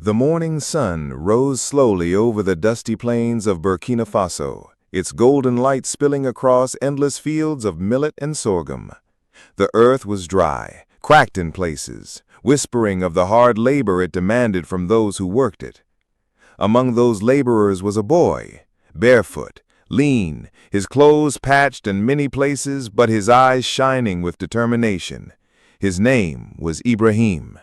The morning sun rose slowly over the dusty plains of Burkina Faso, its golden light spilling across endless fields of millet and sorghum. The earth was dry, cracked in places, whispering of the hard labor it demanded from those who worked it. Among those laborers was a boy, barefoot, lean, his clothes patched in many places but his eyes shining with determination. His name was Ibrahim.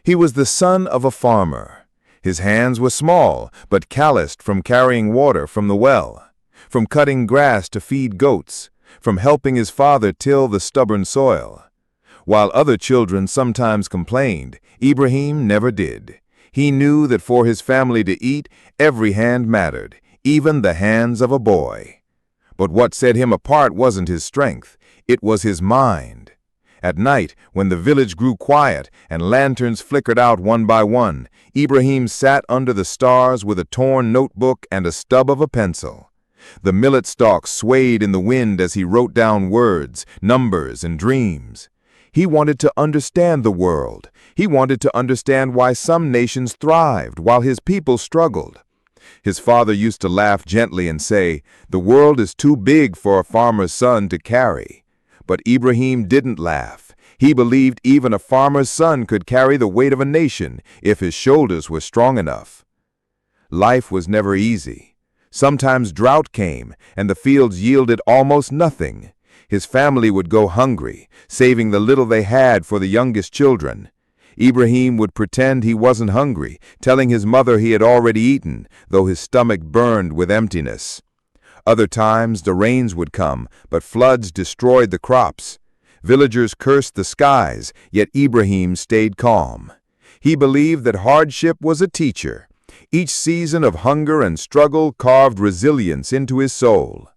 He was the son of a farmer. His hands were small, but calloused from carrying water from the well, from cutting grass to feed goats, from helping his father till the stubborn soil. While other children sometimes complained, Ibrahim never did. He knew that for his family to eat, every hand mattered, even the hands of a boy. But what set him apart wasn't his strength, it was his mind. At night, when the village grew quiet and lanterns flickered out one by one, Ibrahim sat under the stars with a torn notebook and a stub of a pencil. The millet stalks swayed in the wind as he wrote down words, numbers, and dreams. He wanted to understand the world. He wanted to understand why some nations thrived while his people struggled. His father used to laugh gently and say, "The world is too big for a farmer's son to carry." But Ibrahim didn't laugh. He believed even a farmer's son could carry the weight of a nation if his shoulders were strong enough. Life was never easy. Sometimes drought came, and the fields yielded almost nothing. His family would go hungry, saving the little they had for the youngest children. Ibrahim would pretend he wasn't hungry, telling his mother he had already eaten, though his stomach burned with emptiness. Other times the rains would come, but floods destroyed the crops. Villagers cursed the skies, yet Ibrahim stayed calm. He believed that hardship was a teacher. Each season of hunger and struggle carved resilience into his soul.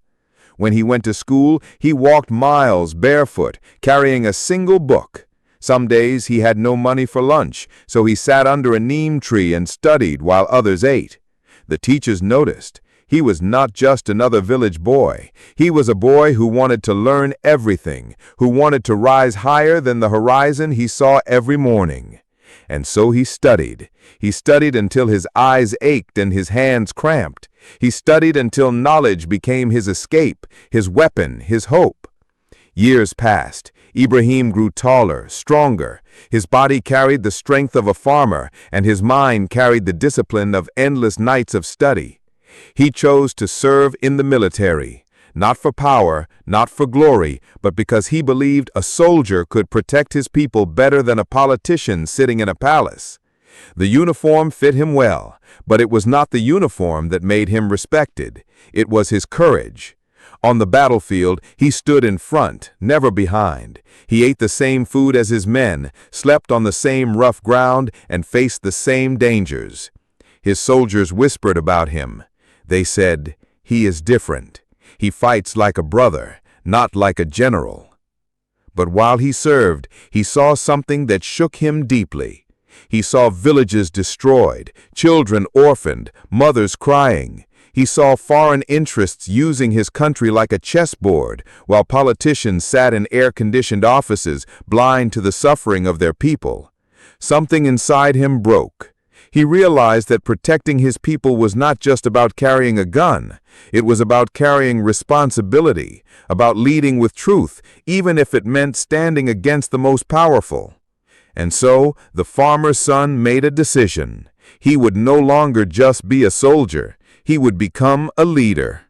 When he went to school, he walked miles barefoot, carrying a single book. Some days he had no money for lunch, so he sat under a neem tree and studied while others ate. The teachers noticed. He was not just another village boy. He was a boy who wanted to learn everything, who wanted to rise higher than the horizon he saw every morning. And so he studied. He studied until his eyes ached and his hands cramped. He studied until knowledge became his escape, his weapon, his hope. Years passed. Ibrahim grew taller, stronger. His body carried the strength of a farmer, and his mind carried the discipline of endless nights of study. He chose to serve in the military, not for power, not for glory, but because he believed a soldier could protect his people better than a politician sitting in a palace. The uniform fit him well, but it was not the uniform that made him respected. It was his courage. On the battlefield, he stood in front, never behind. He ate the same food as his men, slept on the same rough ground, and faced the same dangers. His soldiers whispered about him. They said, "He is different. He fights like a brother, not like a general." But while he served, he saw something that shook him deeply. He saw villages destroyed, children orphaned, mothers crying. He saw foreign interests using his country like a chessboard, while politicians sat in air-conditioned offices, blind to the suffering of their people. Something inside him broke. He realized that protecting his people was not just about carrying a gun. It was about carrying responsibility, about leading with truth, even if it meant standing against the most powerful. And so, the farmer's son made a decision. He would no longer just be a soldier. He would become a leader.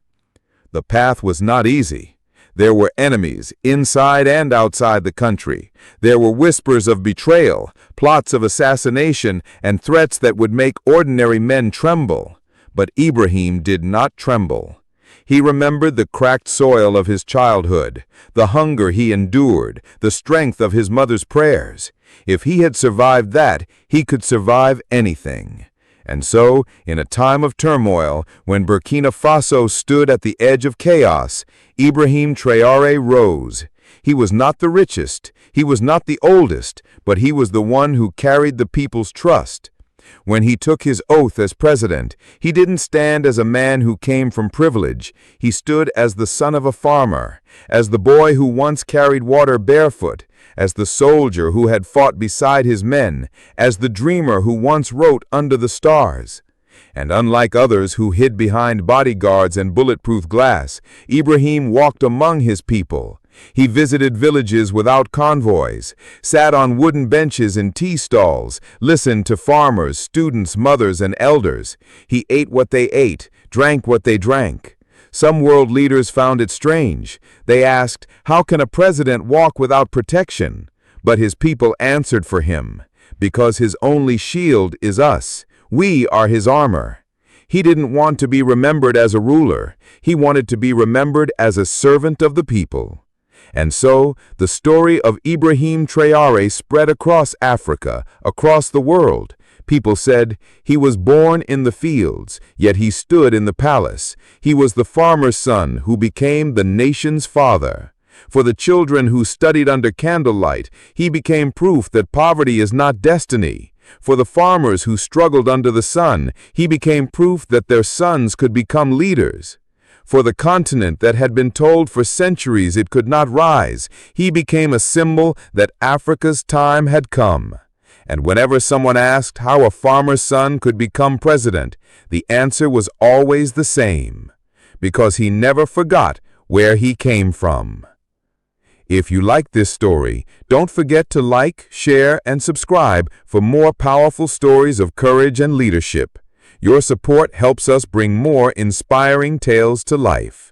The path was not easy. There were enemies, inside and outside the country. There were whispers of betrayal, plots of assassination, and threats that would make ordinary men tremble. But Ibrahim did not tremble. He remembered the cracked soil of his childhood, the hunger he endured, the strength of his mother's prayers. If he had survived that, he could survive anything. And so, in a time of turmoil, when Burkina Faso stood at the edge of chaos, Ibrahim Traoré rose. He was not the richest, he was not the oldest, but he was the one who carried the people's trust. When he took his oath as president, he didn't stand as a man who came from privilege. He stood as the son of a farmer, as the boy who once carried water barefoot, as the soldier who had fought beside his men, as the dreamer who once wrote under the stars. And unlike others who hid behind bodyguards and bulletproof glass, Ibrahim walked among his people. He visited villages without convoys, sat on wooden benches in tea stalls, listened to farmers, students, mothers, and elders. He ate what they ate, drank what they drank. Some world leaders found it strange. They asked, "How can a president walk without protection?" But his people answered for him, "Because his only shield is us. We are his armor." He didn't want to be remembered as a ruler. He wanted to be remembered as a servant of the people. And so, the story of Ibrahim Traoré spread across Africa, across the world. People said, "He was born in the fields, yet he stood in the palace. He was the farmer's son who became the nation's father." For the children who studied under candlelight, he became proof that poverty is not destiny. For the farmers who struggled under the sun, he became proof that their sons could become leaders. For the continent that had been told for centuries it could not rise, he became a symbol that Africa's time had come. And whenever someone asked how a farmer's son could become president, the answer was always the same: because he never forgot where he came from. If you like this story, don't forget to like, share, and subscribe for more powerful stories of courage and leadership. Your support helps us bring more inspiring tales to life.